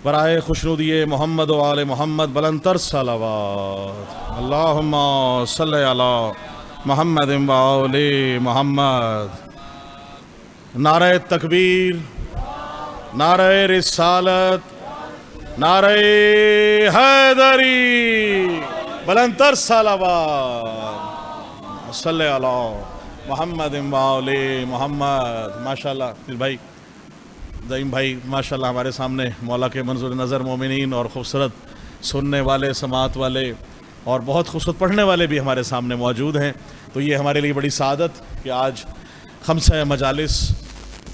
برائے خوشنودی محمد و آل محمد بلندتر صلوات اللہم صلی علی محمد و آل محمد۔ نعرہ تکبیر، نعرہ رسالت، نعرہ حیدری، بلندتر صلوات صلی علی محمد و آل محمد۔ ماشاءاللہ پھر بھائی دعیم بھائی ماشاءاللہ ہمارے سامنے مولا کے منظور نظر مومنین اور خوبصورت سننے والے، سماعت والے اور بہت خوبصورت پڑھنے والے بھی ہمارے سامنے موجود ہیں، تو یہ ہمارے لیے بڑی سعادت کہ آج خمسہ مجالس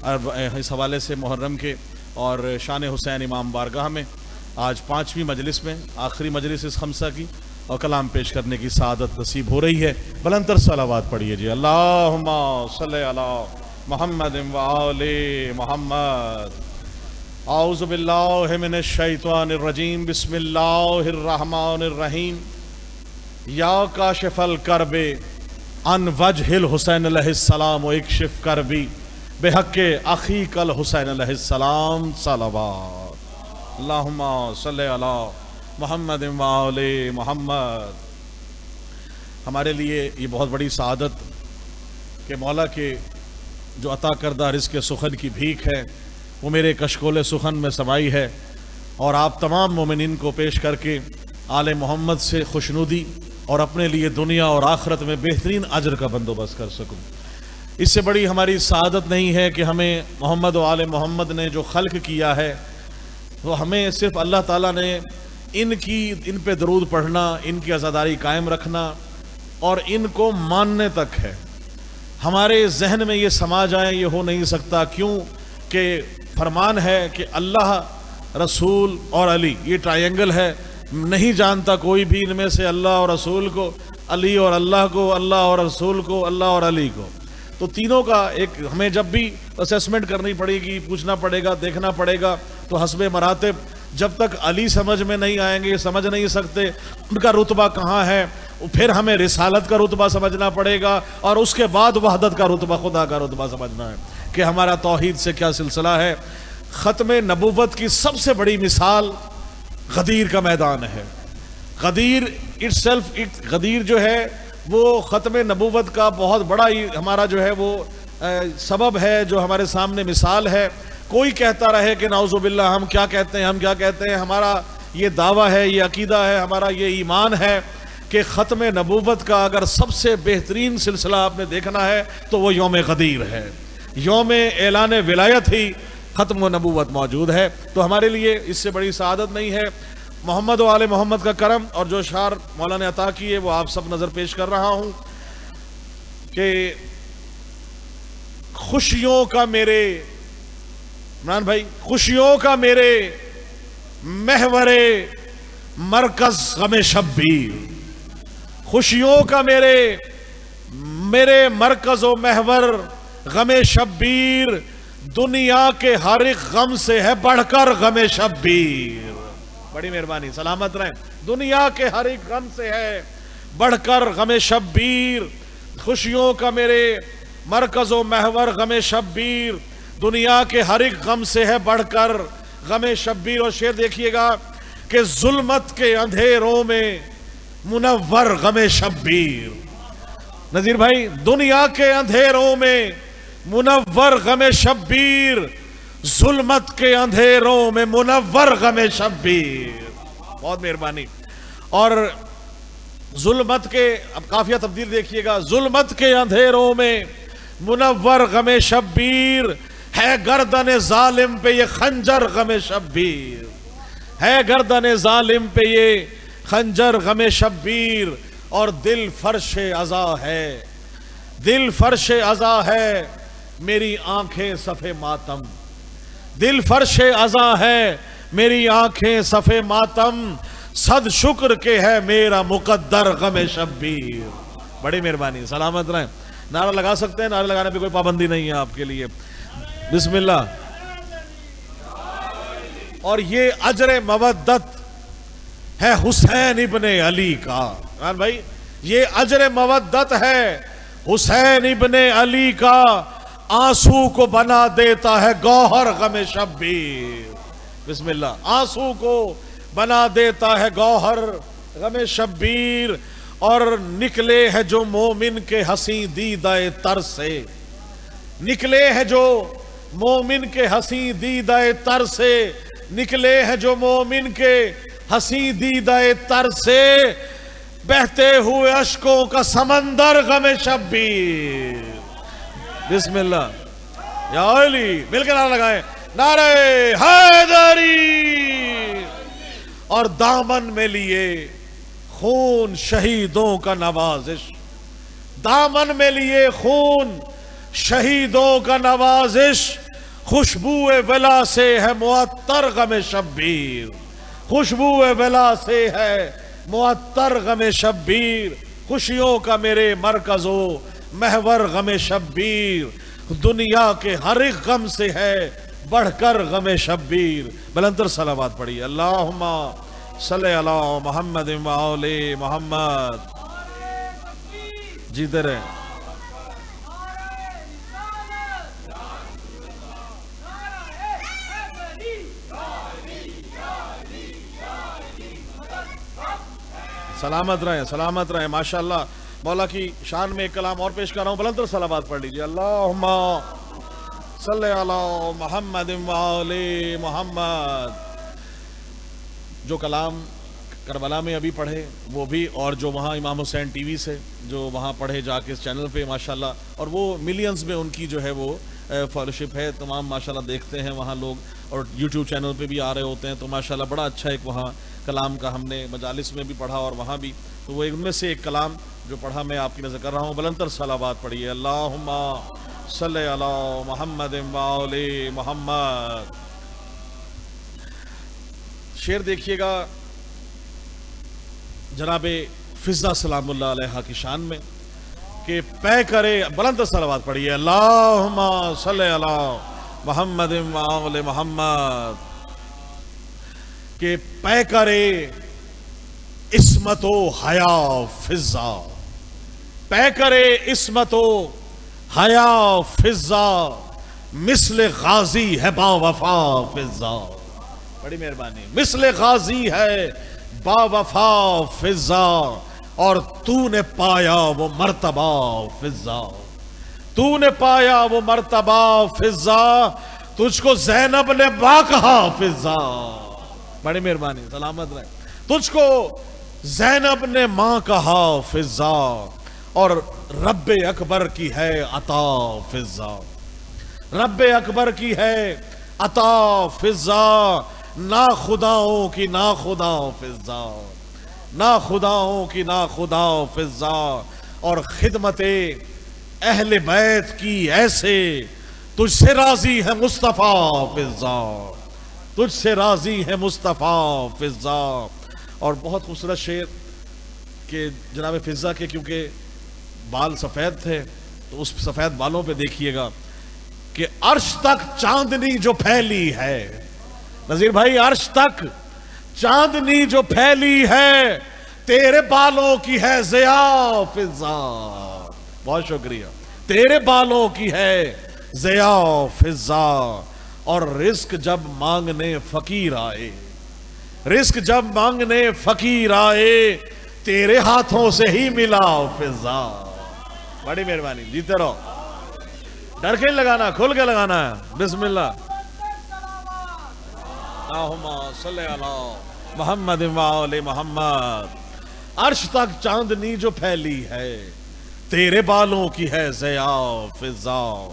اس حوالے سے محرم کے اور شان حسین امام بارگاہ میں آج 5ویں مجلس میں آخری مجلس اس خمسہ کی اور کلام پیش کرنے کی سعادت نصیب ہو رہی ہے۔ بلندتر صلوات پڑھیے جی، اللہم صلی علی محمد و آل محمد۔ اعوذ باللہ من الشیطان الرجیم، بسم اللہ الرحمن الرحیم۔ یا کاشف الکرب عن وجہ الحسین علیہ السلام و اکشف کربی بحق اخیک الحسین علیہ السلام صلوات اللہم صلی علی محمد و آل محمد۔ ہمارے لیے یہ بہت بڑی سعادت کہ مولا کے جو عطا کردہ رزق سخن کی بھیک ہے وہ میرے کشکول سخن میں سمائی ہے، اور آپ تمام مومنین کو پیش کر کے آل محمد سے خوشنودی اور اپنے لیے دنیا اور آخرت میں بہترین اجر کا بندوبست کر سکوں۔ اس سے بڑی ہماری سعادت نہیں ہے کہ ہمیں محمد و آل محمد نے جو خلق کیا ہے وہ ہمیں صرف اللہ تعالیٰ نے ان پہ درود پڑھنا، ان کی عزاداری قائم رکھنا اور ان کو ماننے تک ہے۔ ہمارے ذہن میں یہ سما جائے یہ ہو نہیں سکتا، کیوں کہ فرمان ہے کہ اللہ، رسول اور علی، یہ ٹرائنگل ہے، نہیں جانتا کوئی بھی ان میں سے اللہ اور رسول کو، علی اور اللہ کو، اللہ اور رسول کو، اللہ اور علی کو۔ تو تینوں کا ایک ہمیں جب بھی اسیسمنٹ کرنی پڑے گی، پوچھنا پڑے گا، دیکھنا پڑے گا، تو حسب مراتب جب تک علی سمجھ میں نہیں آئیں گے، سمجھ نہیں سکتے ان کا رتبہ کہاں ہے، پھر ہمیں رسالت کا رتبہ سمجھنا پڑے گا، اور اس کے بعد وحدت کا رتبہ، خدا کا رتبہ سمجھنا ہے کہ ہمارا توحید سے کیا سلسلہ ہے۔ ختم نبوت کی سب سے بڑی مثال غدیر کا میدان ہے۔ غدیر غدیر جو ہے وہ ختم نبوت کا بہت بڑا ہی ہمارا جو ہے وہ سبب ہے، جو ہمارے سامنے مثال ہے۔ کوئی کہتا رہے کہ نعوذ باللہ ہم کیا کہتے ہیں، ہمارا یہ دعویٰ ہے، یہ عقیدہ ہے، ہمارا یہ ایمان ہے کہ ختم نبوت کا اگر سب سے بہترین سلسلہ آپ نے دیکھنا ہے تو وہ یوم غدیر ہے۔ یوم اعلان ولایت ہی ختم و نبوت موجود ہے، تو ہمارے لیے اس سے بڑی سعادت نہیں ہے۔ محمد و آل محمد کا کرم اور جو اشعار مولا نے عطا کیے وہ آپ سب نظر پیش کر رہا ہوں کہ خوشیوں کا میرے عمران بھائی، خوشیوں کا میرے محور مرکز غم شبیر، خوشیوں کا میرے مرکز و محور غم شبیر، دنیا کے ہر ایک غم سے ہے بڑھ کر غم شبیر۔ بڑی مہربانی، سلامت رہیں۔ دنیا کے ہر ایک غم سے ہے بڑھ کر غم شبیر، خوشیوں کا میرے مرکز و محور غم شبیر، دنیا کے ہر ایک غم سے ہے بڑھ کر غم شبیر۔ اور شعر دیکھیے گا کہ ظلمت کے اندھیروں میں منور غم شبیر۔ نذیر بھائی، دنیا کے اندھیروں میں منور غم شبیر، ظلمت کے اندھیروں میں منور غم شبیر۔ بہت مہربانی۔ اور ظلمت کے، اب قافیہ تبدیل دیکھیے گا، ظلمت کے اندھیروں میں منور غم شبیر، ہے گردن ظالم پہ یہ خنجر غم شبیر، ہے گردن ظالم پہ یہ خنجر غم شبیر۔ اور دل فرش عزا ہے، دل فرش عزا ہے، میری آنکھیں صفے ماتم، دل فرش عزا ہے، میری آنکھیں صفے ماتم، صد شکر کے ہے میرا مقدر غم شبیر۔ بڑی مہربانی، سلامت رہیں۔ نعرہ لگا سکتے ہیں، نعرہ لگانے پہ کوئی پابندی نہیں ہے آپ کے لیے۔ بسم اللہ۔ اور یہ اجر مودت ہے حسین ابن علی کا، بھائی یہ اجر مودت ہے حسین ابن علی کا، آنسو کو بنا دیتا ہے گوہر غم شبیر۔ بسم اللہ. آنسو کو بنا دیتا ہے گوہر غم شبیر، اور نکلے ہے جو مومن کے حسین دیدہ تر سے، نکلے ہے جو مومن کے حسین دیدہ تر سے، نکلے ہے جو مومن کے حسین دیدہ تر سے، بہتے ہوئے اشکوں کا سمندر غم شبیر. بسم اللہ. یا علی مل کے نعرہ لگائیں، نعرہ حیدری. اور دامن میں لیے خون شہیدوں کا نوازش، دامن میں لیے خون شہیدوں کا نوازش، خوشبو ولا سے ہے معطر غم شبیر، خوشبو ولا سے ہے معطر غم شبیر، خوشیوں کا میرے مرکز و محور غم شبیر، دنیا کے ہر ایک غم سے ہے بڑھ کر غم شبیر. بلندر صلوات پڑھیے. اللہم صلی علی محمد و آل محمد. جیتے رہے. سلامت رہیں، سلامت رہیں. ماشاءاللہ مولا کی شان میں ایک کلام اور پیش کر رہا ہوں. بلندر صلوات پڑھ لیجئے. اللہم صلی علی محمد و آل محمد. جو کلام کربلا میں ابھی پڑھے وہ بھی، اور جو وہاں امام حسین ٹی وی سے جو وہاں پڑھے جا کے اس چینل پہ ماشاءاللہ، اور وہ ملینز میں ان کی جو ہے وہ فالوشپ ہے. تمام ماشاءاللہ دیکھتے ہیں وہاں لوگ، اور یوٹیوب چینل پہ بھی آ رہے ہوتے ہیں. تو ماشاءاللہ بڑا اچھا ایک وہاں کلام کا ہم نے مجالس میں بھی پڑھا اور وہاں بھی. تو وہ ان میں سے ایک کلام جو پڑھا میں آپ کی نظر کر رہا ہوں. بلندر صلوات پڑھیے. اللہم صلی علی محمد و آل محمد. شعر دیکھیے گا جناب فضہ سلام اللہ علیہ کی شان میں کہ پے کرے. بلند صلوات پڑھیے. اللہم صلی علی محمد و آل محمد. کہ پے کرے عصمت و حیا فضہ، پے کرے عصمت و حیا فضہ، مثل غازی ہے با وفا فضہ. بڑی مہربانی. مثل غازی ہے با وفا فضہ، اور تو نے پایا وہ مرتبہ فضہ، تو نے پایا وہ مرتبہ فضہ، تجھ کو زینب نے با کہا فضہ. بڑی مہربانی. سلامت رہے. تجھ کو زینب نے ماں کہا فضہ، اور رب اکبر کی ہے عطا فضہ، رب اکبر کی ہے عطا فضہ، نا خداؤں کی نا خدا فضہ، نا خداؤں کی نا خدا فضہ، اور خدمت اہل بیت کی ایسے تجھ سے راضی ہے مصطفیٰ فضہ، تجھ سے راضی ہے مصطفیٰ فضہ. اور بہت خوبصورت شعر کہ جناب فضہ کے کیونکہ بال سفید تھے تو اس سفید بالوں پہ دیکھیے گا کہ عرش تک چاندنی جو پھیلی ہے، نذیر بھائی عرش تک چاندنی جو پھیلی ہے، تیرے بالوں کی ہے ضیاء فضہ. بہت شکریہ. تیرے بالوں کی ہے ضیاء فضہ، اور رزق جب مانگنے فقیر آئے، رزق جب مانگنے فقیر آئے، تیرے ہاتھوں سے ہی ملا فضہ. بڑی مہربانی. جیتے رہو. ڈر کے لگانا، کھل کے لگانا ہے. بسم اللہ. اللہم صلی علی محمد و آل محمد. عرش تک چاندنی جو پھیلی ہے، تیرے بالوں کی ہے ضیاء فضہ،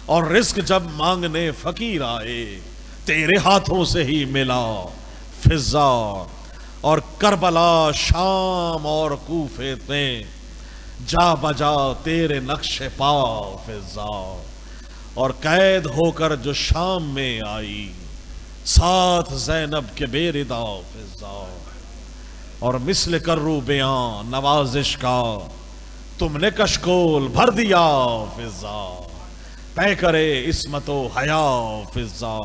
اور رزق جب مانگنے فقیر آئے، تیرے ہاتھوں سے ہی ملا فضہ. اور کربلا شام اور کوفے میں جا بجا تیرے نقش پا فضہ، اور قید ہو کر جو شام میں آئی، ساتھ زینب کے بے ردا فضہ. اور مثل کرو بیان نوازش کا تم نے کشکول بھر دیا فضہ، پے کرے عصمت و حیا فضہ،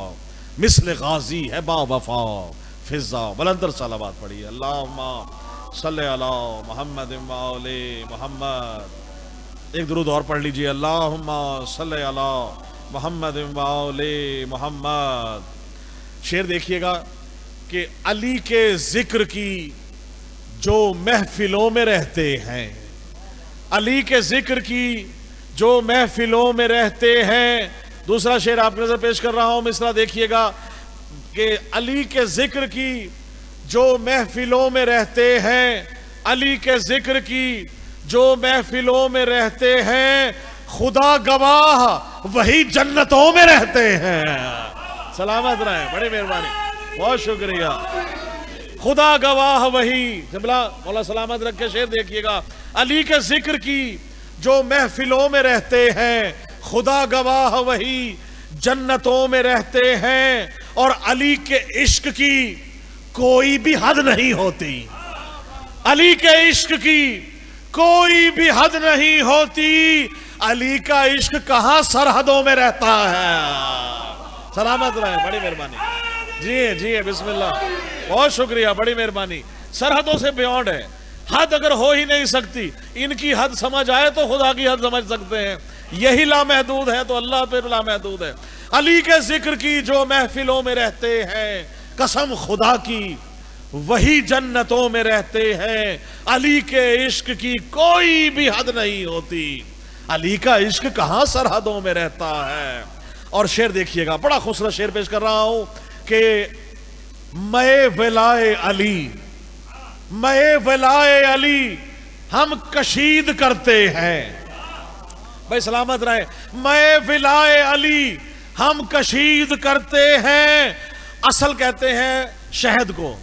مثل غازی ہے با وفا فضہ. بلندر صلوات پڑھیے. اللہم صلی علی محمد و آل محمد. ایک درود اور پڑھ لیجئے. اللہم صلی علی محمد و آل محمد. شعر دیکھیے گا کہ علی کے ذکر کی جو محفلوں میں رہتے ہیں، علی کے ذکر کی جو محفلوں میں رہتے ہیں. دوسرا شعر آپ کی نظر پیش کر رہا ہوں، مصرع دیکھیے گا کہ علی کے ذکر کی جو محفلوں میں رہتے ہیں، علی کے ذکر کی جو محفلوں میں رہتے ہیں، خدا گواہ وہی جنتوں میں رہتے ہیں. سلامت رہیں، بڑی مہربانی، بہت شکریہ. خدا گواہ وہی، مولا سلامت رکھے. شعر دیکھیے گا، علی کے ذکر کی جو محفلوں میں رہتے ہیں، خدا گواہ وہی جنتوں میں رہتے ہیں. اور علی کے عشق کی کوئی بھی حد نہیں ہوتی، علی کے عشق کی کوئی بھی حد نہیں ہوتی. علی کا عشق کہاں سرحدوں میں رہتا ہے. سلامت رہے، بڑی مہربانی. جی بسم اللہ، بہت شکریہ، بڑی مہربانی. سرحدوں سے بیونڈ ہے، حد اگر ہو ہی نہیں سکتی. ان کی حد سمجھ آئے تو خدا کی حد سمجھ سکتے ہیں. یہی لامحدود ہے تو اللہ پھر لامحدود ہے. علی کے ذکر کی جو محفلوں میں رہتے ہیں، قسم خدا کی وہی جنتوں میں رہتے ہیں. علی کے عشق کی کوئی بھی حد نہیں ہوتی. علی کا عشق کہاں سرحدوں میں رہتا ہے. اور شعر دیکھیے گا، بڑا خوبصورت شعر پیش کر رہا ہوں کہ میں ولائے علی، میں ولائے علی ہم کشید کرتے ہیں. بھائی سلامت رہے. میں ولائے علی ہم کشید کرتے ہیں. اصل کہتے ہیں شہد کو.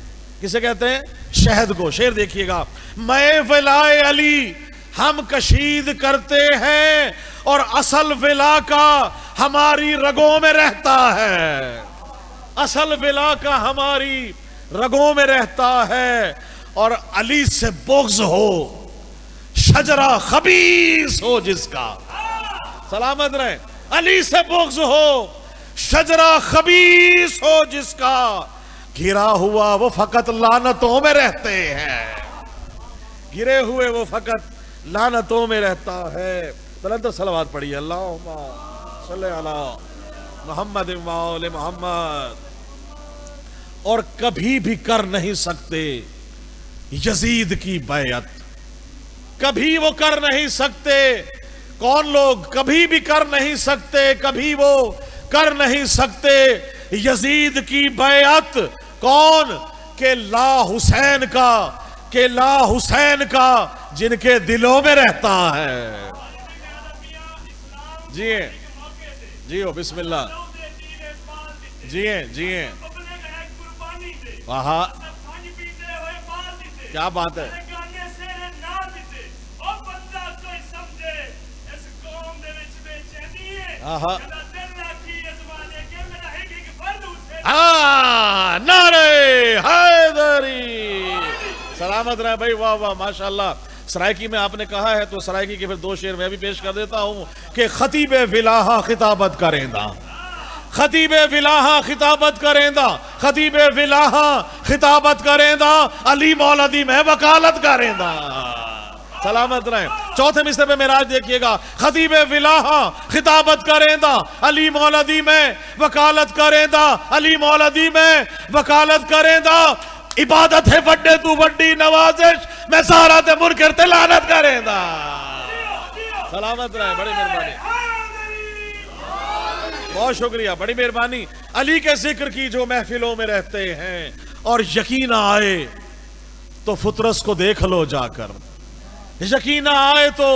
کسے کہتے ہیں؟ شہد کو. شعر دیکھیے گا، میں ولائے علی ہم کشید کرتے ہیں اور اصل ولا کا ہماری رگوں میں رہتا ہے. اصل ولا کا ہماری رگوں میں رہتا ہے. اور علی سے بغض ہو، شجرہ خبیث ہو جس کا. سلامت رہے. علی سے بغض ہو، شجرہ خبیث ہو جس کا، گھرا ہوا وہ فقط لعنتوں میں رہتے ہیں. گرے ہوئے وہ فقط لعنتوں میں رہتا ہے. بلند صلوات پڑھیے، اللہم صلی علی محمد و آل محمد. اور کبھی بھی کر نہیں سکتے یزید کی بیعت. کبھی وہ کر نہیں سکتے. کون لوگ کبھی بھی کر نہیں سکتے، کبھی وہ کر نہیں سکتے یزید کی بیعت. کون؟ کہ لا حسین کا، کہ لا حسین کا جن کے دلوں میں رہتا ہے. جی ہو بسم اللہ. جی وہاں کیا بات ہے. نعرہ حیدری. سلامت رہے بھائی، واہ واہ ماشاءاللہ. سرائکی میں آپ نے کہا ہے تو سرائکی کے پھر دو شعر میں بھی پیش کر دیتا ہوں کہ خطیب ولاحہ خطابت کریں دا، خطیب ولاحہ خطابت کریں دا، خطیب ولاحہ خطابت کریں دا، علی مولدی میں وکالت کریں دا. سلامت رہیں. چوتھے مصرع پہ معراج دیکھیے گا، خطیب ولاحہ خطابت کریں دا، علی مولدی میں وکالت کریں دا، علی مولدی میں وکالت کریں دا. عبادت ہے وڈے تو وڈی نوازش، میں سارا تے منکر تے لعنت کریں دا. سلامت رہیں، بڑی مہربانی، بہت شکریہ، بڑی مہربانی. علی کے ذکر کی جو محفلوں میں رہتے ہیں اور یقین آئے تو فطرس کو دیکھ لو جا کر، یقین آئے تو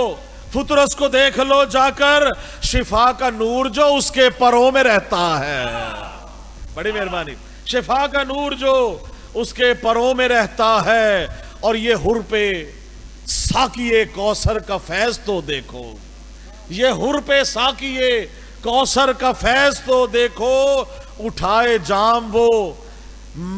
فطرس کو دیکھ لو جا کر، شفا کا نور جو اس کے پروں میں رہتا ہے. بڑی مہربانی. شفا کا نور جو اس کے پروں میں رہتا ہے. اور یہ حر پہ ساقیے کوثر کا فیض تو دیکھو، یہ حر پہ ساقیے کوثر کا فیض تو دیکھو. اٹھائے جام وہ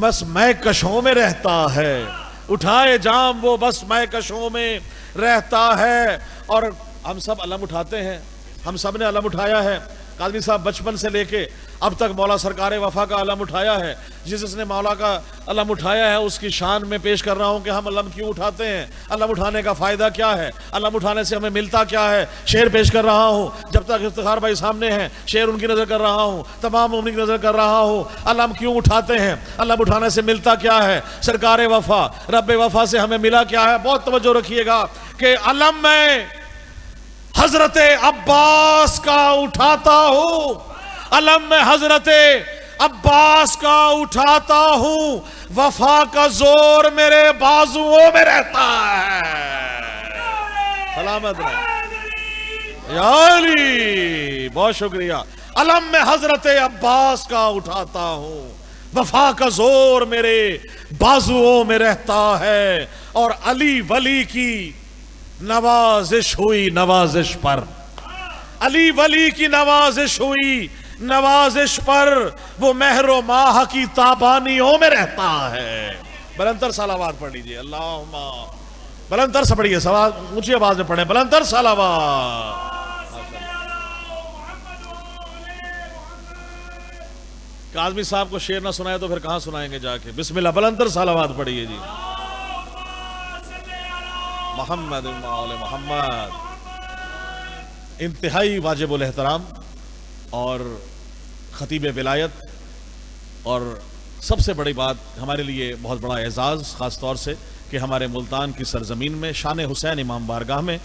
بس میں کشوں میں رہتا ہے، اٹھائے جام وہ بس میں کشوں میں رہتا ہے. اور ہم سب علم اٹھاتے ہیں، ہم سب نے علم اٹھایا ہے. قادری صاحب بچپن سے لے کے اب تک مولا سرکار وفا کا علم اٹھایا ہے. جس نے مولا کا علم اٹھایا ہے اس کی شان میں پیش کر رہا ہوں کہ ہم علم کیوں اٹھاتے ہیں, علم اٹھانے کا فائدہ کیا ہے, علم اٹھانے سے ہمیں ملتا کیا ہے. شعر پیش کر رہا ہوں, جب تک افتخار بھائی سامنے ہیں شعر ان کی نظر کر رہا ہوں, تمام مومنین کی نظر کر رہا ہوں. علم کیوں اٹھاتے ہیں, علم اٹھانے سے ملتا کیا ہے, سرکار وفا رب وفا سے ہمیں ملا کیا ہے. بہت توجہ رکھیے گا کہ علم میں حضرت عباس کا اٹھاتا ہوں, علم میں حضرت عباس کا اٹھاتا ہوں, وفا کا زور میرے بازوؤں میں رہتا ہے. سلامت رہے یا علی, بہت شکریہ. علم میں حضرت عباس کا اٹھاتا ہوں, وفا کا زور میرے بازوؤں میں رہتا ہے. اور علی ولی کی نوازش ہوئی نوازش پر, علی ولی کی نوازش ہوئی نوازش پر, وہ مہر و ماہ کی تابانیوں میں رہتا ہے. بلندر صلوات پڑھ لیجئے. اللہم بلندر سے پڑھیے, سوال اونچی آواز میں پڑھیں, بلندر صلوات. کاظمی صاحب کو شعر نہ سنائے تو پھر کہاں سنائیں گے جا کے. بسم اللہ, بلندر صلوات پڑھیے جی. محمد آل محمد. انتہائی واجب الاحترام اور خطیب ولایت, اور سب سے بڑی بات ہمارے لیے بہت بڑا اعزاز, خاص طور سے کہ ہمارے ملتان کی سرزمین میں شان حسین امام بارگاہ میں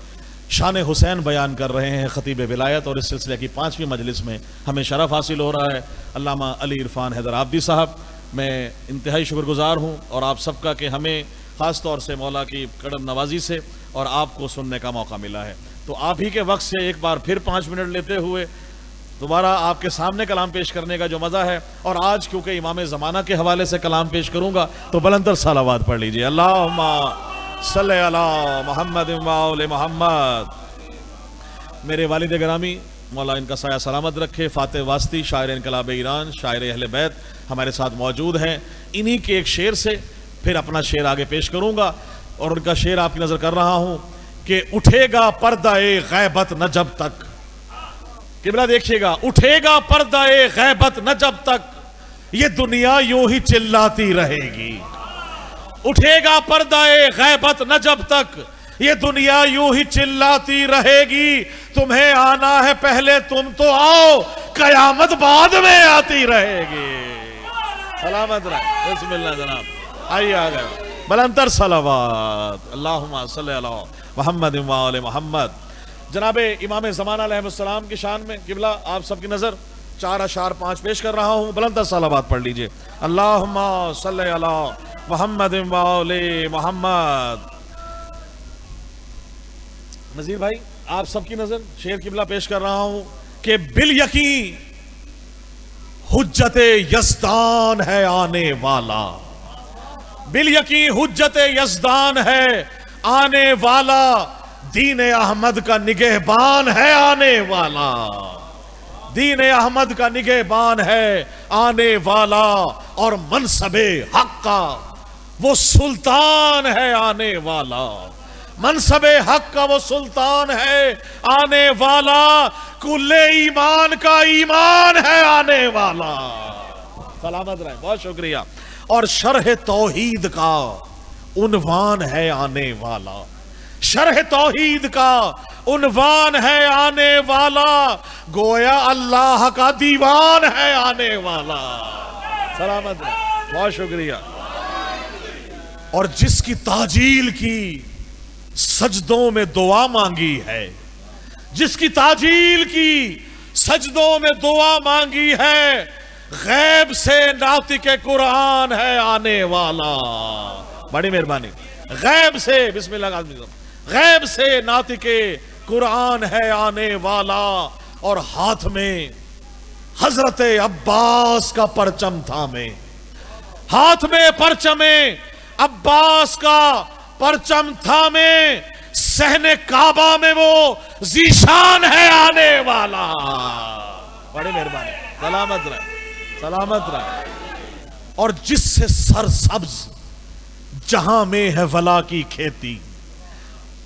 شان حسین بیان کر رہے ہیں خطیب ولایت, اور اس سلسلے کی 5ویں مجلس میں ہمیں شرف حاصل ہو رہا ہے. علامہ علی عرفان حیدر عابدی صاحب, میں انتہائی شکر گزار ہوں اور آپ سب کا کہ ہمیں خاص طور سے مولا کی کرم نوازی سے اور آپ کو سننے کا موقع ملا ہے. تو آپ ہی کے وقت سے ایک بار پھر 5 منٹ لیتے ہوئے دوبارہ آپ کے سامنے کلام پیش کرنے کا جو مزہ ہے, اور آج کیونکہ امام زمانہ کے حوالے سے کلام پیش کروں گا تو بلندر صلوات پڑھ لیجئے. اللہم صلی علی محمد و آل محمد. میرے والد گرامی مولا ان کا سایہ سلامت رکھے, فاتح واسطی شاعر انقلاب ایران, شاعر اہل بیت ہمارے ساتھ موجود ہیں. انہی کے ایک شعر سے پھر اپنا شعر آگے پیش کروں گا, اور ان کا شعر آپ کی نظر کر رہا ہوں کہ اٹھے گا پردہ غیبت نہ جب تک. قبلہ دیکھیے گا, اٹھے گا پردہ غیبت نہ جب تک, یہ دنیا یوں ہی چلاتی رہے گی. اٹھے گا پردہ غیبت نہ جب تک, یہ دنیا یوں ہی چلاتی رہے گی. تمہیں آنا ہے پہلے تم تو آؤ, قیامت بعد میں آتی رہے گی. سلامت رہے. بسم اللہ جناب, آئیے آ گئے. بلندر صلوات. اللہم صلی علی محمد و آل محمد. جناب امام زمانہ علیہ السلام کی شان میں قبلہ آپ سب کی نظر 4:5 پیش کر رہا ہوں. بلندر صلوات پڑھ لیجئے. اللہم صلی علی محمد و آل محمد. نذیر بھائی آپ سب کی نظر شعر قبلہ پیش کر رہا ہوں کہ بالیقین حجت یزدان ہے آنے والا. بالیقین حجت یزدان ہے آنے والا, دین احمد کا نگہبان ہے آنے والا. دین احمد کا نگہبان ہے آنے والا, اور منصب حق کا وہ سلطان ہے آنے والا. منصب حق کا وہ سلطان ہے آنے والا, کل ایمان کا ایمان ہے آنے والا. سلامت رہے, بہت شکریہ. اور شرح توحید کا عنوان ہے آنے والا. شرح توحید کا عنوان ہے آنے والا, گویا اللہ کا دیوان ہے آنے والا. سلامت رہے, بہت شکریہ. اور جس کی تعجیل کی سجدوں میں دعا مانگی ہے, جس کی تعجیل کی سجدوں میں دعا مانگی ہے, غیب سے ناطق قرآن ہے آنے والا. بڑی مہربانی. غیب سے, بسم اللہ, غیب سے ناطق قرآن ہے آنے والا. اور ہاتھ میں حضرت عباس کا پرچم تھامے, ہاتھ میں پرچم عباس کا پرچم تھامے, صحن کعبہ میں وہ ذیشان ہے آنے والا. بڑی مہربانی. سلامت رہے, سلامت رہے. اور جس سے سرسبز جہاں میں ہے ولا کی کھیتی,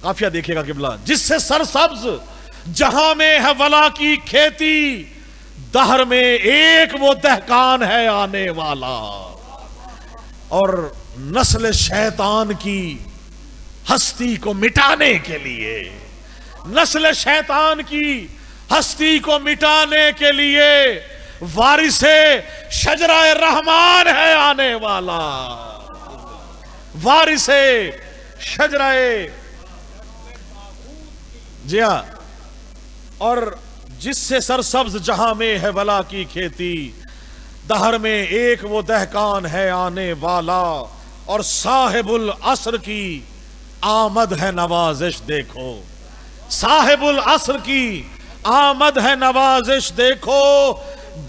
قافیہ دیکھے گا قبلہ, جس سے سرسبز جہاں میں ہے ولا کی کھیتی, دہر میں ایک وہ دہقان ہے آنے والا، اور نسل شیطان کی ہستی کو مٹانے کے لیے، نسل شیطان کی ہستی کو مٹانے کے لیے وارث شجرہ رحمان ہے آنے والا، وارث شجرہ، جی ہاں، اور جس سے سرسبز جہاں میں ہے بلا کی کھیتی، دہر میں ایک وہ دہقان ہے آنے والا، اور صاحب العصر کی آمد ہے نوازش دیکھو، صاحب العصر کی آمد ہے نوازش دیکھو،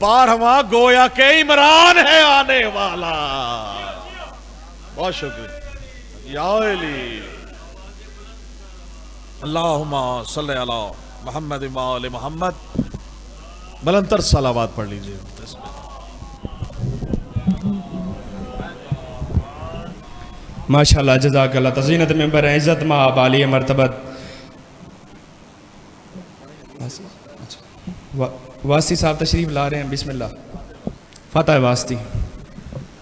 12واں گویا کہ عمران ہے آنے والا۔ بہت شکریہ یا علی، اللہم صلی علی محمد و آل محمد، بلندتر صلوات پڑھ لیجئے۔ ماشاءاللہ، جزاک اللہ، تزینت ممبر عزت مآب عالی مرتبت واسطی صاحب تشریف لا رہے ہیں، بسم اللہ، فاتح واسطی۔